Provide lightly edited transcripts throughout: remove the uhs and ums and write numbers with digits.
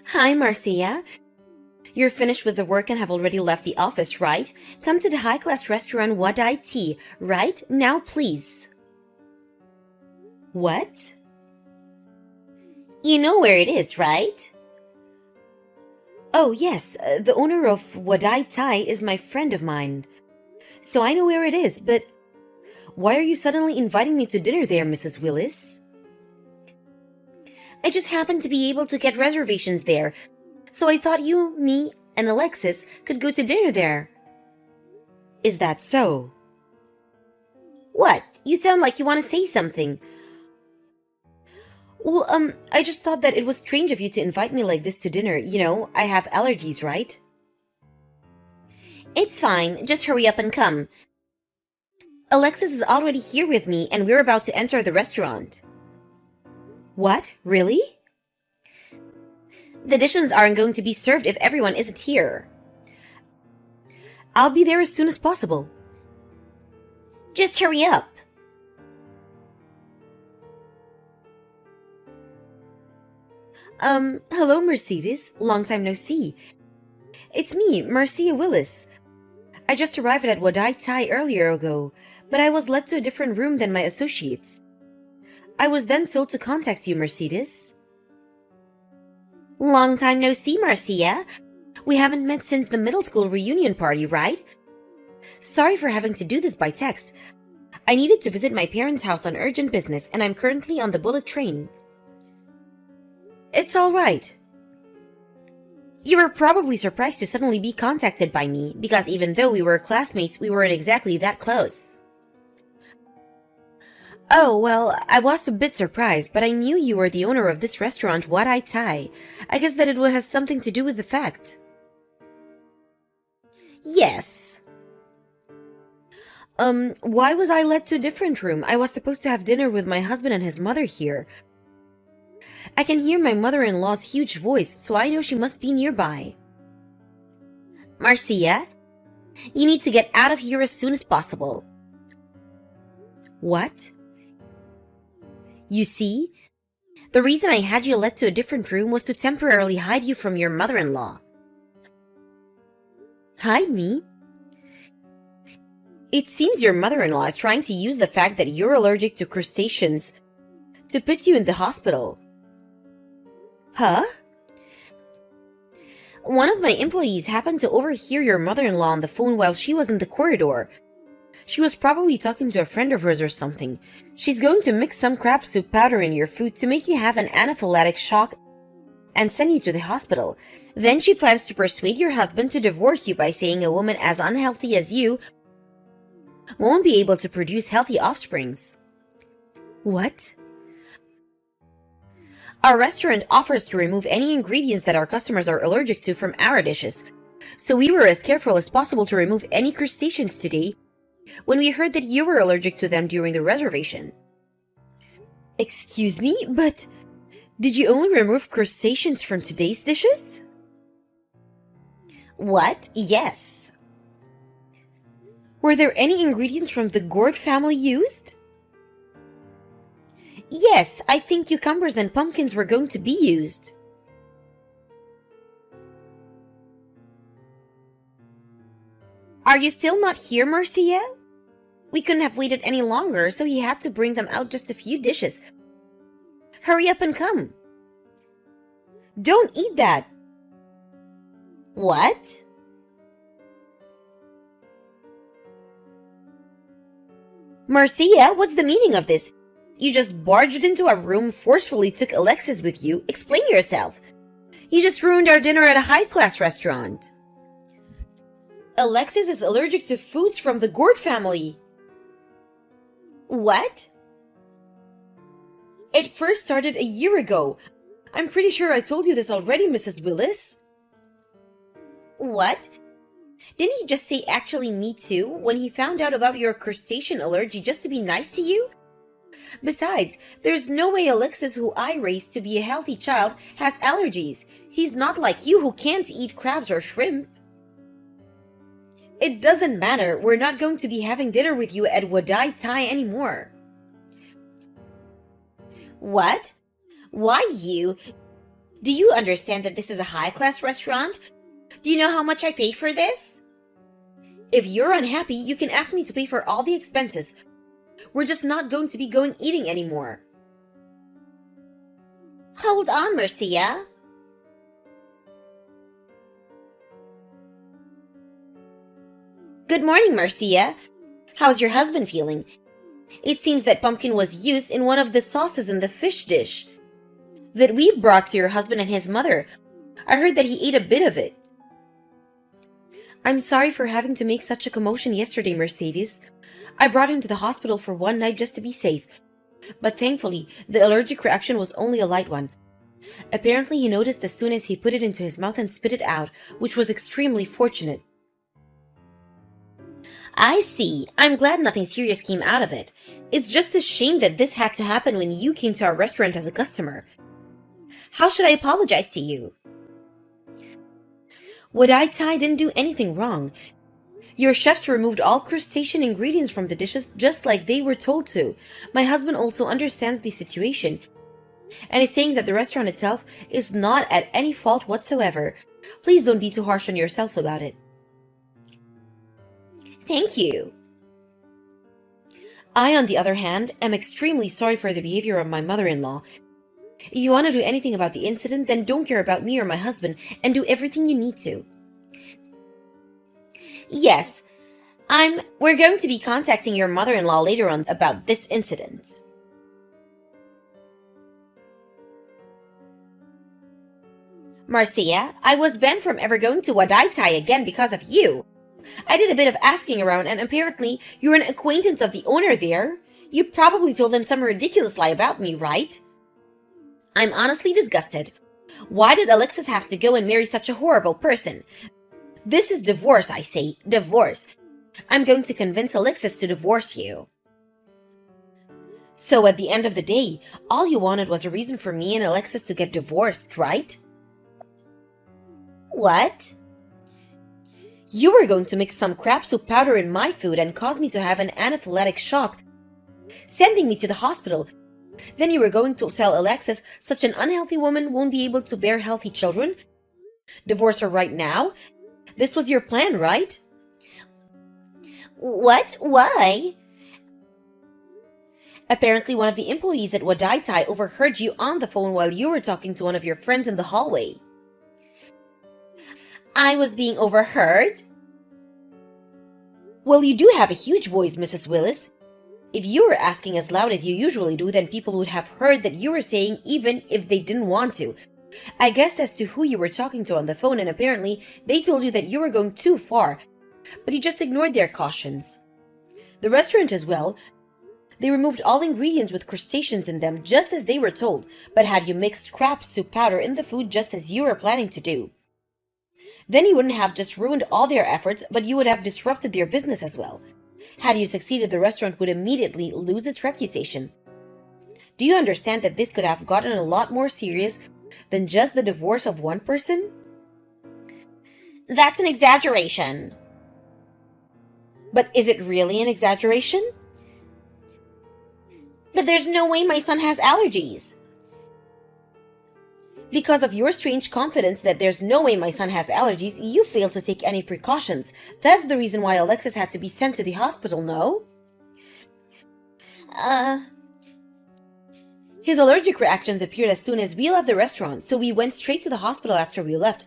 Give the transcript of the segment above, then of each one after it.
Hi, Marcia. You're finished with the work and have already left the office, right? Come to the high-class restaurant Wadai Tea, right? Now, please. What? You know where it is, right? Oh, yes. The owner of Wadai Thai is my friend of mine. So I know where it is, but why are you suddenly inviting me to dinner there, Mrs. Willis? I just happened to be able to get reservations there, so I thought you, me, and Alexis could go to dinner there. Is that so? What? You sound like you want to say something. Well, I just thought that it was strange of you to invite me like this to dinner. You know, I have allergies, right? It's fine. Just hurry up and come. Alexis is already here with me, and we're about to enter the restaurant. What? Really? The dishes aren't going to be served if everyone isn't here. I'll be there as soon as possible. Just hurry up. Hello, Mercedes. Long time no see. It's me, Marcia Willis. I just arrived at Wadai Thai earlier ago, but I was led to a different room than my associates. I was then told to contact you, Mercedes. Long time no see, Marcia. We haven't met since the middle school reunion party, right? Sorry for having to do this by text. I needed to visit my parents' house on urgent business, and I'm currently on the bullet train. It's all right. You were probably surprised to suddenly be contacted by me, because even though we were classmates, we weren't exactly that close. Oh, well, I was a bit surprised, but I knew you were the owner of this restaurant, Wadai Thai. I guess that it has something to do with the fact. Yes. Why was I led to a different room? I was supposed to have dinner with my husband and his mother here. I can hear my mother-in-law's huge voice, so I know she must be nearby. Marcia, you need to get out of here as soon as possible. What? You see, the reason I had you led to a different room was to temporarily hide you from your mother-in-law. Hide me? It seems your mother-in-law is trying to use the fact that you're allergic to crustaceans to put you in the hospital. Huh? One of my employees happened to overhear your mother-in-law on the phone while she was in the corridor. She was probably talking to a friend of hers or something. She's going to mix some crab soup powder in your food to make you have an anaphylactic shock and send you to the hospital. Then she plans to persuade your husband to divorce you by saying a woman as unhealthy as you won't be able to produce healthy offsprings. What? Our restaurant offers to remove any ingredients that our customers are allergic to from our dishes, so we were as careful as possible to remove any crustaceans today when we heard that you were allergic to them during the reservation. Excuse me, but did you only remove crustaceans from today's dishes? What? Yes. Were there any ingredients from the gourd family used? Yes, I think cucumbers and pumpkins were going to be used. Are you still not here, Marcia? We couldn't have waited any longer, so he had to bring them out just a few dishes. Hurry up and come. Don't eat that. What? Marcia, what's the meaning of this? You just barged into our room, forcefully took Alexis with you. Explain yourself. You just ruined our dinner at a high-class restaurant. Alexis is allergic to foods from the gourd family. What? It first started a year ago. I'm pretty sure I told you this already, Mrs. Willis. What? Didn't he just say actually me too when he found out about your crustacean allergy just to be nice to you? Besides, there's no way Alexis, who I raised to be a healthy child, has allergies. He's not like you who can't eat crabs or shrimp. It doesn't matter. We're not going to be having dinner with you at Wadai Thai anymore. What? Why you? Do you understand that this is a high-class restaurant? Do you know how much I paid for this? If you're unhappy, you can ask me to pay for all the expenses. We're just not going to be going eating anymore. Hold on, Marcia. Good morning, Marcia. How's your husband feeling? It seems that pumpkin was used in one of the sauces in the fish dish that we brought to your husband and his mother. I heard that he ate a bit of it. I'm sorry for having to make such a commotion yesterday, Mercedes. I brought him to the hospital for one night just to be safe. But thankfully, the allergic reaction was only a light one. Apparently, he noticed as soon as he put it into his mouth and spit it out, which was extremely fortunate. I see. I'm glad nothing serious came out of it. It's just a shame that this had to happen when you came to our restaurant as a customer. How should I apologize to you? Wadai didn't do anything wrong. Your chefs removed all crustacean ingredients from the dishes just like they were told to. My husband also understands the situation and is saying that the restaurant itself is not at any fault whatsoever. Please don't be too harsh on yourself about it. Thank you. I, on the other hand, am extremely sorry for the behavior of my mother-in-law. If you want to do anything about the incident, then don't care about me or my husband and do everything you need to. Yes, we're going to be contacting your mother-in-law later on about this incident. Marcia, I was banned from ever going to Wadai again because of you. I did a bit of asking around and apparently you're an acquaintance of the owner there. You probably told them some ridiculous lie about me, right? I'm honestly disgusted. Why did Alexis have to go and marry such a horrible person? This is divorce, I say. Divorce. I'm going to convince Alexis to divorce you. So at the end of the day, all you wanted was a reason for me and Alexis to get divorced, right? What? You were going to mix some crab soup powder in my food and cause me to have an anaphylactic shock, sending me to the hospital. Then you were going to tell Alexis such an unhealthy woman won't be able to bear healthy children? Divorce her right now? This was your plan, right? What? Why? Apparently one of the employees at Wadai overheard you on the phone while you were talking to one of your friends in the hallway. I was being overheard? Well, you do have a huge voice, Mrs. Willis. If you were asking as loud as you usually do, then people would have heard that you were saying even if they didn't want to. I guessed as to who you were talking to on the phone and apparently they told you that you were going too far, but you just ignored their cautions. The restaurant as well, they removed all ingredients with crustaceans in them just as they were told, but had you mixed crab soup powder in the food just as you were planning to do. Then you wouldn't have just ruined all their efforts, but you would have disrupted their business as well. Had you succeeded, the restaurant would immediately lose its reputation. Do you understand that this could have gotten a lot more serious than just the divorce of one person? That's an exaggeration. But is it really an exaggeration? But there's no way my son has allergies. Because of your strange confidence that there's no way my son has allergies, you failed to take any precautions. That's the reason why Alexis had to be sent to the hospital, no? His allergic reactions appeared as soon as we left the restaurant, so we went straight to the hospital after we left.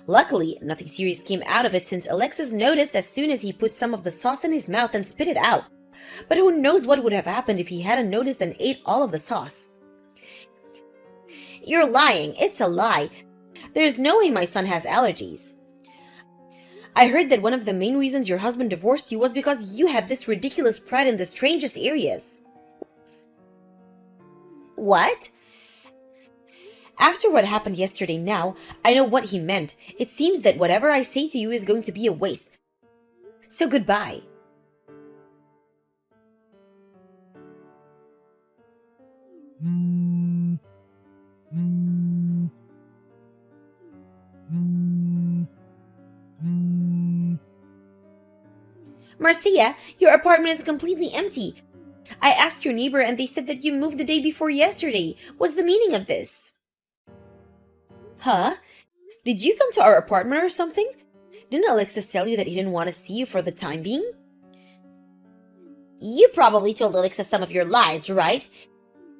Luckily, nothing serious came out of it since Alexis noticed as soon as he put some of the sauce in his mouth and spit it out. But who knows what would have happened if he hadn't noticed and ate all of the sauce. You're lying. It's a lie. There's no way my son has allergies. I heard that one of the main reasons your husband divorced you was because you had this ridiculous pride in the strangest areas. What? After what happened yesterday now, I know what he meant. It seems that whatever I say to you is going to be a waste. So goodbye. Marcia, your apartment is completely empty. I asked your neighbor and they said that you moved the day before yesterday. What's the meaning of this? Huh? Did you come to our apartment or something? Didn't Alexis tell you that he didn't want to see you for the time being? You probably told Alexis some of your lies, right?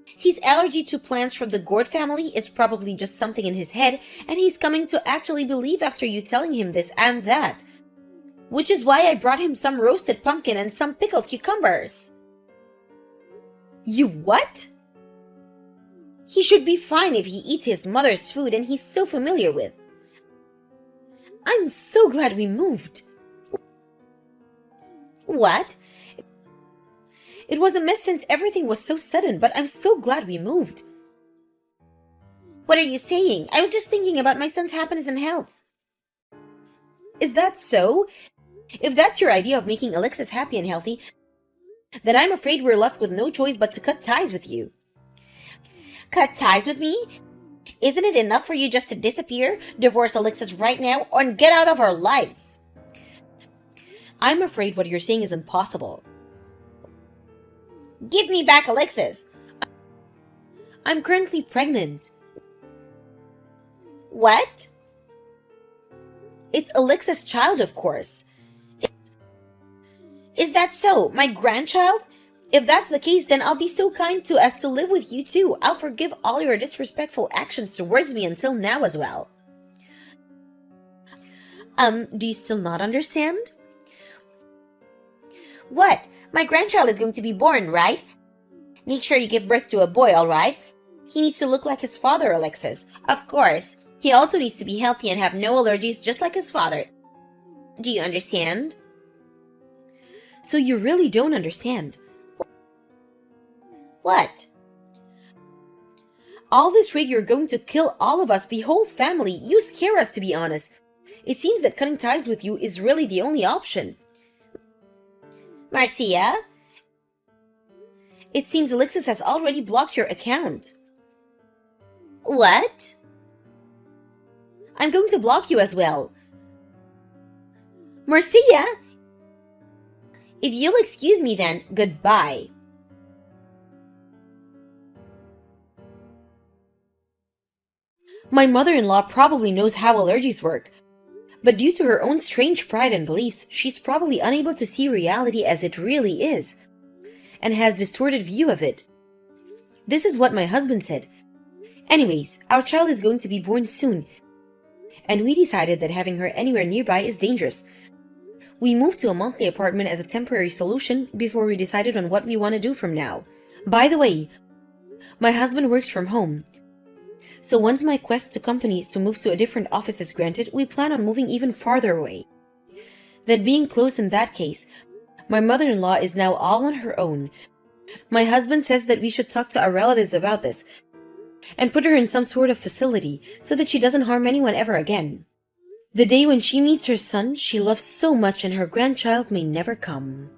His allergy to plants from the gourd family is probably just something in his head, and he's coming to actually believe after you telling him this and that. Which is why I brought him some roasted pumpkin and some pickled cucumbers. You what? He should be fine if he eats his mother's food and he's so familiar with. I'm so glad we moved. What? It was a mess since everything was so sudden, but I'm so glad we moved. What are you saying? I was just thinking about my son's happiness and health. Is that so? If that's your idea of making Alexis happy and healthy, then I'm afraid we're left with no choice but to cut ties with you. Cut ties with me? Isn't it enough for you just to disappear, divorce Alexis right now, and get out of our lives? I'm afraid what you're saying is impossible. Give me back Alexis. I'm currently pregnant. What? It's Alexis' child, of course. Is that so? My grandchild? If that's the case, then I'll be so kind to as to live with you too. I'll forgive all your disrespectful actions towards me until now as well. Do you still not understand? What? My grandchild is going to be born, right? Make sure you give birth to a boy, alright? He needs to look like his father, Alexis. Of course. He also needs to be healthy and have no allergies just like his father. Do you understand? So you really don't understand. What? All this rate you're going to kill all of us, the whole family. You scare us, to be honest. It seems that cutting ties with you is really the only option. Marcia? It seems Alexis has already blocked your account. What? I'm going to block you as well. Marcia? If you'll excuse me then, goodbye. My mother-in-law probably knows how allergies work, but due to her own strange pride and beliefs, she's probably unable to see reality as it really is, and has distorted view of it. This is what my husband said. Anyways, our child is going to be born soon, and we decided that having her anywhere nearby is dangerous. We moved to a monthly apartment as a temporary solution before we decided on what we want to do from now. By the way, my husband works from home, so once my quest to companies to move to a different office is granted, we plan on moving even farther away. That being close in that case, my mother-in-law is now all on her own. My husband says that we should talk to our relatives about this and put her in some sort of facility so that she doesn't harm anyone ever again. The day when she meets her son she loves so much and her grandchild may never come.